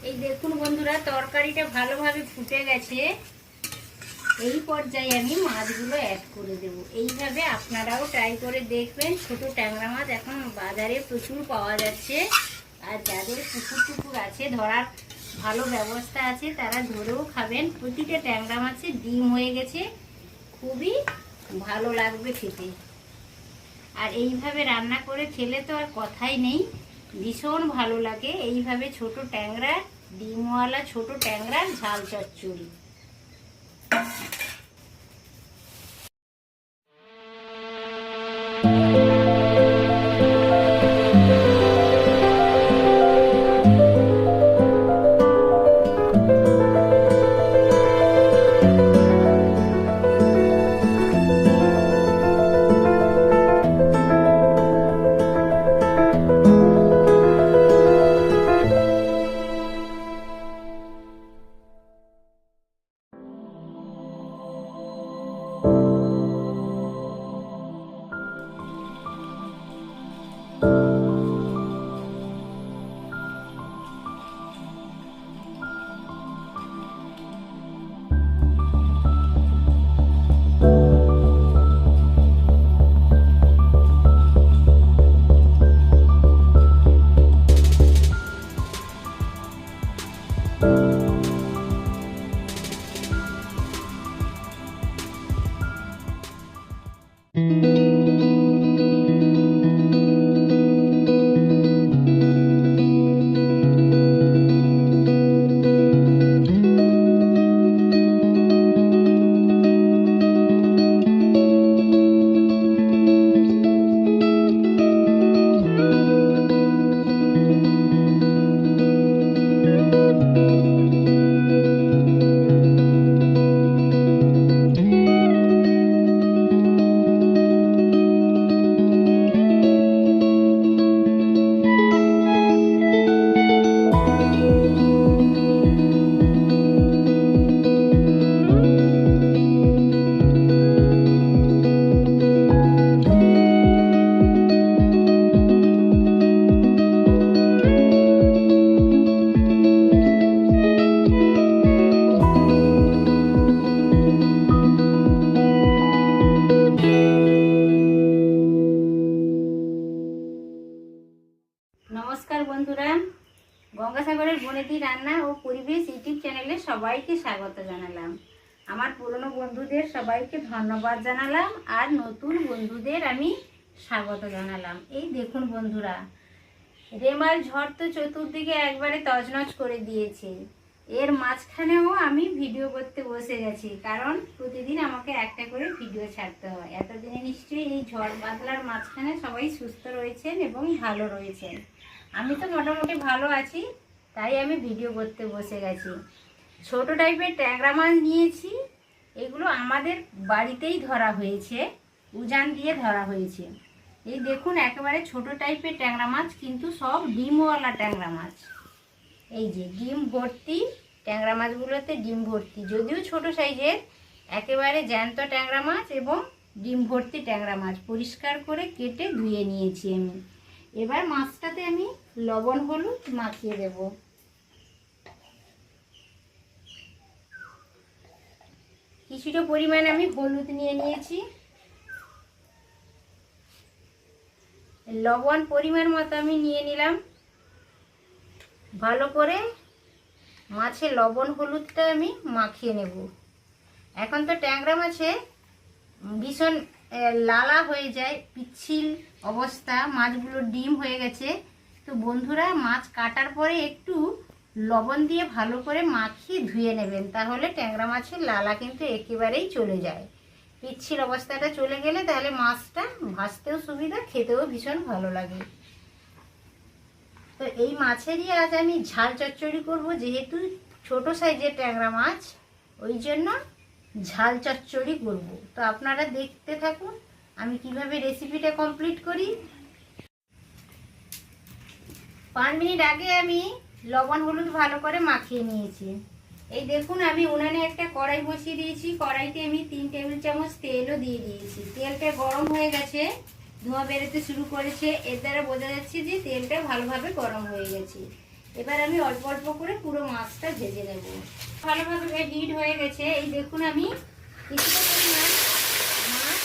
এই দেখুন বন্ধুরা, তরকারিটা ভালোভাবে ফুটে গেছে। এই পর্যায়ে আমি মাছগুলো অ্যাড করে দেব। এইভাবে আপনারাও ট্রাই করে দেখবেন। ছোট ট্যাংরা মাছ এখন বাজারে প্রচুর পাওয়া যাচ্ছে, আর যাদের পুকুর টুকুর আছে, ধরার ভালো ব্যবস্থা আছে, তারা ধরেও খাবেন। প্রতিটা ট্যাংরা মাছে ডিম হয়ে গেছে, খুবই ভালো লাগবে খেতে। আর এইভাবে রান্না করে খেলে তো আর কথাই নেই, ভীষণ ভালো লাগে। এইভাবে ছোট ট্যাংরা, ডিমওয়ালা ছোট ট্যাংরার ঝাল চচ্চড়ি। নমস্কার বন্ধুরা, গঙ্গাসাগরের বনেদি রান্না ও পরিবেশ ইউটিউব চ্যানেলে সবাইকে স্বাগত জানালাম। আমার পুরনো বন্ধুদের সবাইকে ধন্যবাদ জানালাম, আর নতুন বন্ধুদের আমি স্বাগত জানালাম। এই দেখুন বন্ধুরা, রেমাল ঝড় তো চতুর্দিকে একবারে তছনছ করে দিয়েছে। এর মাঝখানেও আমি ভিডিও করতে বসে গেছি, কারণ প্রতিদিন আমাকে একটা করে ভিডিও ছাড়তে হয়। এতদিনে নিশ্চয়ই এই ঝড় বাদলার মাঝখানে সবাই সুস্থ রয়েছেন এবং ভালো রয়েছেন। আমি তো মোটামুটি ভালো আছি, তাই আমি ভিডিও করতে বসে গেছি। ছোট টাইপের ট্যাংরা মাছ নিয়েছি। এগুলো আমাদের বাড়িতেই ধরা হয়েছে, উজান দিয়ে ধরা হয়েছে। এই দেখুন, একেবারে ছোট টাইপের ট্যাংরা মাছ, কিন্তু সব ডিমওয়ালা ট্যাংরা মাছ। এই যে ডিম ভর্তি ট্যাংরা মাছগুলোতে, ডিম ভর্তি, যদিও ছোট সাইজের, একেবারে জ্যান্ত ট্যাংরা মাছ এবং ডিম ভর্তি ট্যাংরা মাছ। পরিষ্কার করে কেটে ধুয়ে নিয়েছি আমি। এবার মাছটাতে আমি লবণ হলুদ মাখিয়ে দেব। কিছুটা পরিমাণ আমি হলুদ নিয়ে নিয়েছি, লবণ পরিমাণ মতো আমি নিয়ে নিলাম। ভালো করে মাছে লবণ হলুদটা আমি মাখিয়ে নেব। এখন তো ট্যাংরা মাছে ভীষণ লালা হয়ে যায়, পিচ্ছিল অবস্থা, মাছগুলো ডিম হয়ে গেছে। তো বন্ধুরা, মাছ কাটার পরে একটু লবণ দিয়ে ভালো করে মাখিয়ে ধুয়ে নেবেন, তাহলে ট্যাংরা মাছের লালা কিন্তু একেবারেই চলে যায়। পিচ্ছিল অবস্থাটা চলে গেলে তাহলে মাছটা ভাজতেও সুবিধা, খেতেও ভীষণ ভালো লাগে। তো এই মাছেরই আজ আমি ঝাল চচ্চড়ি করব। যেহেতু ছোট সাইজের ট্যাংরা মাছ, ওই জন্য ঝাল চচ্চড়ি করব। তো আপনারা দেখতে থাকুন আমি কিভাবে রেসিপিটা কমপ্লিট করি। 5 মিনিট আগে আমি লবণ হলুদ ভালো করে মাখিয়ে নিয়েছি। এই দেখুন, আমি উনানে একটা কড়াই বসিয়ে দিয়েছি। কড়াইতে আমি 3 টেবিল চামচ তেলও দিয়ে দিয়েছি। তেলটা গরম হয়ে গেছে, ধোঁয়া বেরোতে শুরু করেছে। এর দ্বারা বোঝা যাচ্ছে যে তেলটা ভালোভাবে গরম হয়ে গেছে। এবার আমি অল্প অল্প করে পুরো মাছটা ভেজে নেব। ভালোভাবে হিট হয়ে গেছে। এই দেখুন আমি কিছুটা পরিমাণ মাছ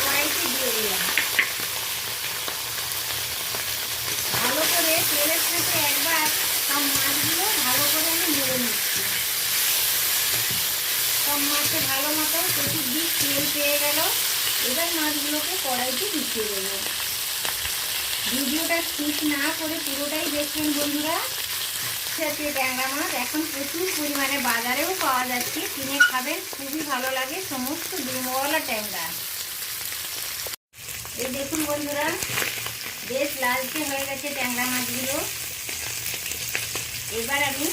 কড়াইতে দিয়ে দিলাম। ভালো করে তেলের সাথে একবার সব মাছগুলো ভালো করে আমি নেড়ে নিচ্ছি। সব মাছে ভালো মতো চতুর্দিক তেল পেয়ে গেল। এবার মাছগুলোকে কড়াইতে মিশিয়ে দেবো। ভিডিওটা স্কিপ না করে পুরোটাই দেখবেন বন্ধুরা। জাতীয় ট্যাংরা মাছ এখন প্রচুর পরিমাণে বাজারেও পাওয়া যাচ্ছে, কিনে খাবেন, খুবই ভালো লাগে সমস্ত ডিমওয়ালা ট্যাংরা। এই দেখুন বন্ধুরা, বেশ লালচে হয়ে গেছে ট্যাংরা মাছগুলো। এবার আমি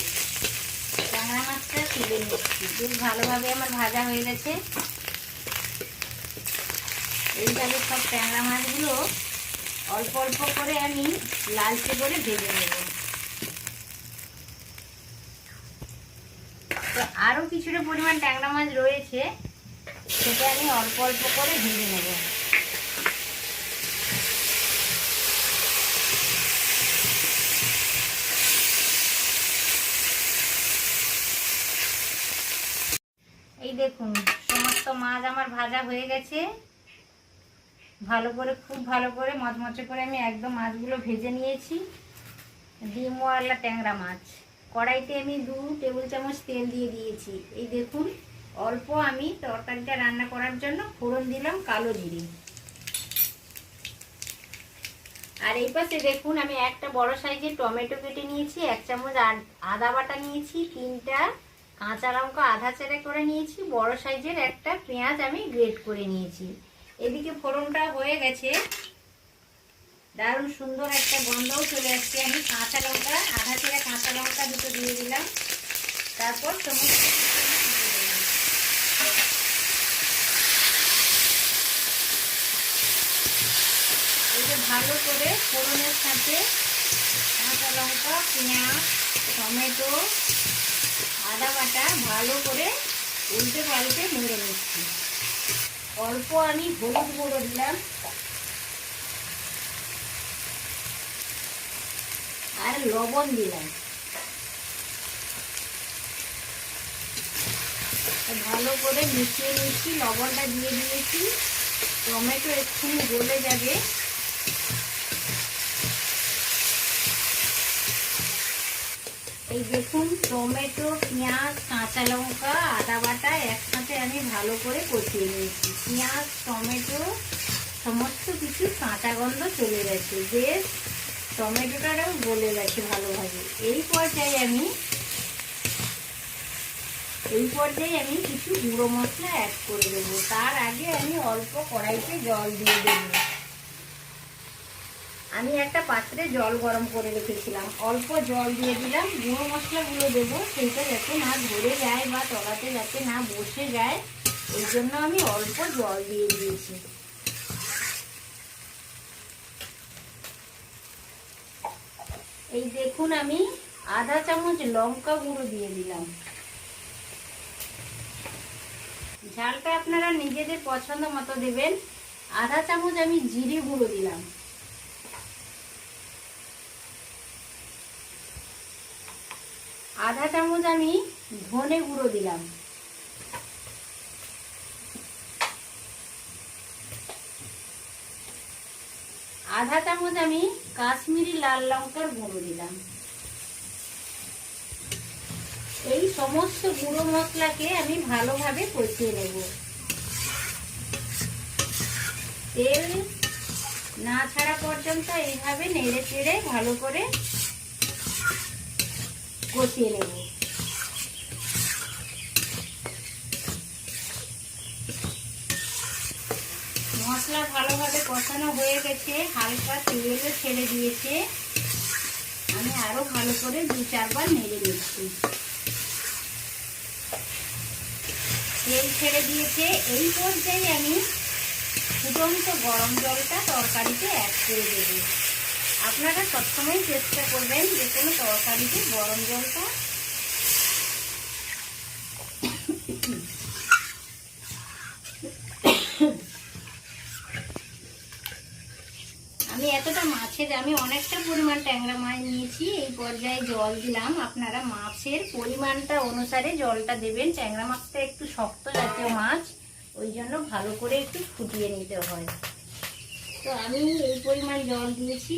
ট্যাংরা মাছটা তুলে নিচ্ছি। বেশ ভালোভাবে আমার ভাজা হয়ে গেছে। এইভাবে সব ট্যাংরা মাছগুলো অল্প অল্প করে আমি লালচে করে ভেজে নেব। তো আরও কিছুটা পরিমাণ ট্যাংরা মাছ রয়েছে, সেটা আমি অল্প অল্প করে ভেজে নেব। এই দেখুন সমস্ত মাছ আমার ভাজা হয়ে গেছে। ভালো করে, খুব ভালো করে মচমচে করে আমি একদম মাছগুলো ভেজে নিয়েছি। ডিমওয়ালা ট্যাংরা মাছ। কড়াইতে আমি 2 টেবিল চামচ তেল দিয়ে দিয়েছি। এই দেখুন অল্প আমি তরকারিটা রান্না করার জন্য ফোড়ন দিলাম কালো জিরে। আর এই পাশে দেখুন আমি একটা বড় সাইজের টমেটো কেটে নিয়েছি, 1 চামচ আদা বাটা নিয়েছি, 3টা কাঁচা লঙ্কা আধা চেরা করে নিয়েছি, বড় সাইজের একটা পেঁয়াজ আমি গ্রেট করে নিয়েছি। এদিকে ফোড়নটা হয়ে গেছে, দারুণ সুন্দর একটা গন্ধও চলে আসছে। আমি কাঁচা লঙ্কা আধা চেরা কাঁচা লঙ্কা দুটো দিয়ে দিলাম। তারপর সমস্ত এটা ভালো করে ফোড়নের সাথে কাঁচা লঙ্কা, পেঁয়াজ, টমেটো, আদা বাটা ভালো করে উল্টে পাল্টে নেড়ে নিচ্ছি। অল্প আমি হলুদ গুঁড়ো দিলাম আর লবণ দিলাম। ভালো করে মিশিয়ে নিচ্ছি। লবণটা দিয়ে দিয়েছি। টমেটো একটু গলে যাবে। এই দেখুন টমেটো, পেঁয়াজ, কাঁচা লঙ্কা, আদা বাটা একসাথে আমি ভালো করে কষিয়ে নিয়েছি। পেঁয়াজ, টমেটো সমস্ত কিছু কাঁচা গন্ধ চলে গেছে। বেশ টমেটোটাও গলে গেছে ভালোভাবে। এই পর্যায়ে আমি কিছু গুঁড়ো মশলা অ্যাড করে দেবো। তার আগে আমি অল্প কড়াইতে জল দিয়ে দেবো। আমি একটা পাত্রে জল গরম করে রেখেছিলাম, অল্প জল দিয়ে দিলাম। গুঁড়ো মশলাগুলো দেবো, সেইটা যাতে না ধরে যায় বা তলাতে যাতে না বসে যায়, এই জন্য আমি অল্প জল দিয়ে দিয়েছি। এই দেখুন আমি আধা চামচ লঙ্কা গুঁড়ো দিয়ে দিলাম। ঝালটা আপনারা নিজেদের পছন্দ মতো দেবেন। আধা চামচ আমি জিরে গুঁড়ো দিলাম। আধা চামচ আমি ধনে গুঁড়ো দিলাম। আধা চামচ আমি কাশ্মীরি লাল লঙ্কার গুঁড়ো দিলাম। এই সমস্ত গুঁড়ো মশলাকে আমি ভালোভাবে কষিয়ে নেব। তেল না ছাড়া পর্যন্ত এইভাবে নেড়ে চেড়ে ভালো করে কষিয়ে নেব। মশলা ভালোভাবে কষানো হয়ে গেছে, হালকা তেলও ছেড়ে দিয়েছে। আমি আরো ভালো করে 2-4 বার নেড়ে নিচ্ছি। তেল ছেড়ে দিয়েছে। এই পর্যায়ে আমি ফুটন্ত গরম জলটা তরকারিতে অ্যাড করে দেব। আপনারা সবসময় চেষ্টা করবেন যে কোনো তরকারিতে গরম জলটা আমি এতটা মাছে যে আমি অনেকটা পরিমাণ ট্যাংরা মাছ নিয়েছি। এই পর্যায়ে জল দিলাম। আপনারা মাছের পরিমাণটা অনুসারে জলটা দেবেন। ট্যাংরা মাছটা একটু শক্ত জাতীয় মাছ, ওই জন্য ভালো করে একটু ফুটিয়ে নিতে হয়। তো আমি এই পরিমাণ জল দিয়েছি।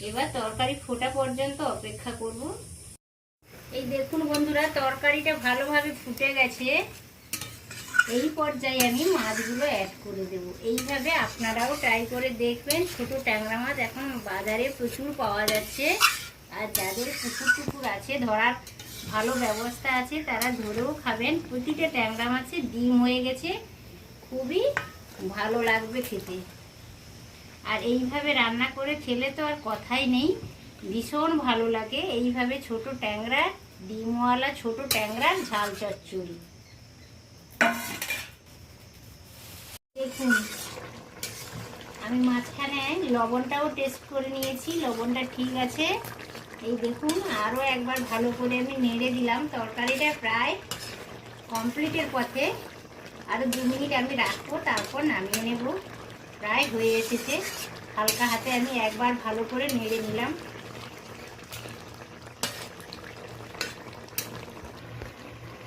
এবার তরকারি ফোটা পর্যন্ত অপেক্ষা করব। এই দেখুন বন্ধুরা, তরকারিটা ভালোভাবে ফুটে গেছে। এই পর্যায়ে আমি মাছগুলো অ্যাড করে দেব। এইভাবে আপনারাও ট্রাই করে দেখবেন। ছোট ট্যাংরা মাছ এখন বাজারে প্রচুর পাওয়া যাচ্ছে, আর যাদের পুকুর টুকুর আছে, ধরার ভালো ব্যবস্থা আছে, তারা ধরেও খাবেন। প্রতিটা ট্যাংরা মাছে ডিম হয়ে গেছে, খুবই ভালো লাগবে খেতে। আর এইভাবে রান্না করে খেলে তো আর কথাই নেই, ভীষণ ভালো লাগে। এইভাবে ছোট ট্যাংরা, ডিমওয়ালা ছোট ট্যাংরার ঝাল চচ্চড়ি। দেখুন, আমি মাঝখানে লবণটাও টেস্ট করে নিয়েছি, লবণটা ঠিক আছে। এই দেখুন, আরও একবার ভালো করে আমি নেড়ে দিলাম। তরকারিটা প্রায় কমপ্লিটের পথে। আরও 2 মিনিট আমি রাখবো, তারপর নামিয়ে নেব। প্রায় হয়ে এসেছে। হালকা হাতে আমি একবার ভালো করে নেড়ে নিলাম।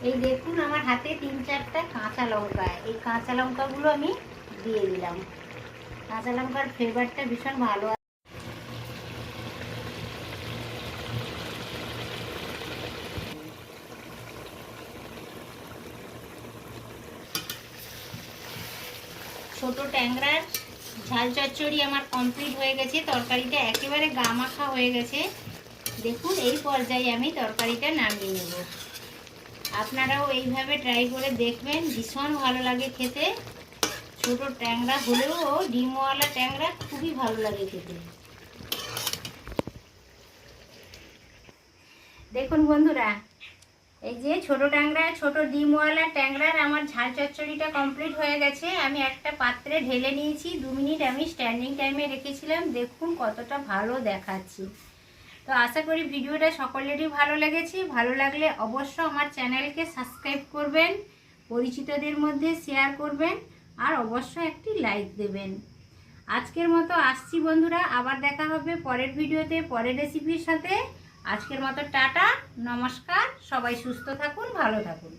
এই দেখুন, আমার হাতে 3-4টা কাঁচা লঙ্কা। এই কাঁচা লঙ্কাগুলো আমি দিয়ে দিলাম। কাঁচা লঙ্কার ফ্লেভারটা ভীষণ ভালো। ছোট ট্যাংরার ঝাল চচ্চড়ি আমার কমপ্লিট হয়ে গেছে। তরকারিটা একেবারে গা মাখা হয়ে গেছে। দেখুন, এই পর্যায়ে আমি তরকারিটা নামিয়ে নেব। আপনারাও এইভাবে ট্রাই করে দেখবেন, ভীষণ ভালো লাগে খেতে। ছোট ট্যাংরা হলেও ডিমওয়ালা ট্যাংরা খুবই ভালো লাগে খেতে। দেখুন বন্ধুরা, এই যে ছোট ট্যাংরা, ছোট ডিমওয়ালা ট্যাংরার আমার ঝাল চচ্চড়িটা কমপ্লিট হয়ে গেছে। আমি একটা পাত্রে ঢেলে নিয়েছি। 2 মিনিট আমি স্ট্যান্ডিং টাইমে রেখেছিলাম। দেখুন কতটা ভালো দেখাচ্ছি। তো আশা করি ভিডিওটা সকলেরই ভালো লেগেছে। ভালো লাগলে অবশ্য আমার চ্যানেলকে সাবস্ক্রাইব করবেন, পরিচিতদের মধ্যে শেয়ার করবেন, আর অবশ্যই একটি লাইক দেবেন। আজকের মতো আসছি বন্ধুরা, আবার দেখা হবে পরের ভিডিওতে, পরের রেসিপির সাথে। আজকের মতো টাটা, নমস্কার। সবাই সুস্থ থাকুন, ভালো থাকুন।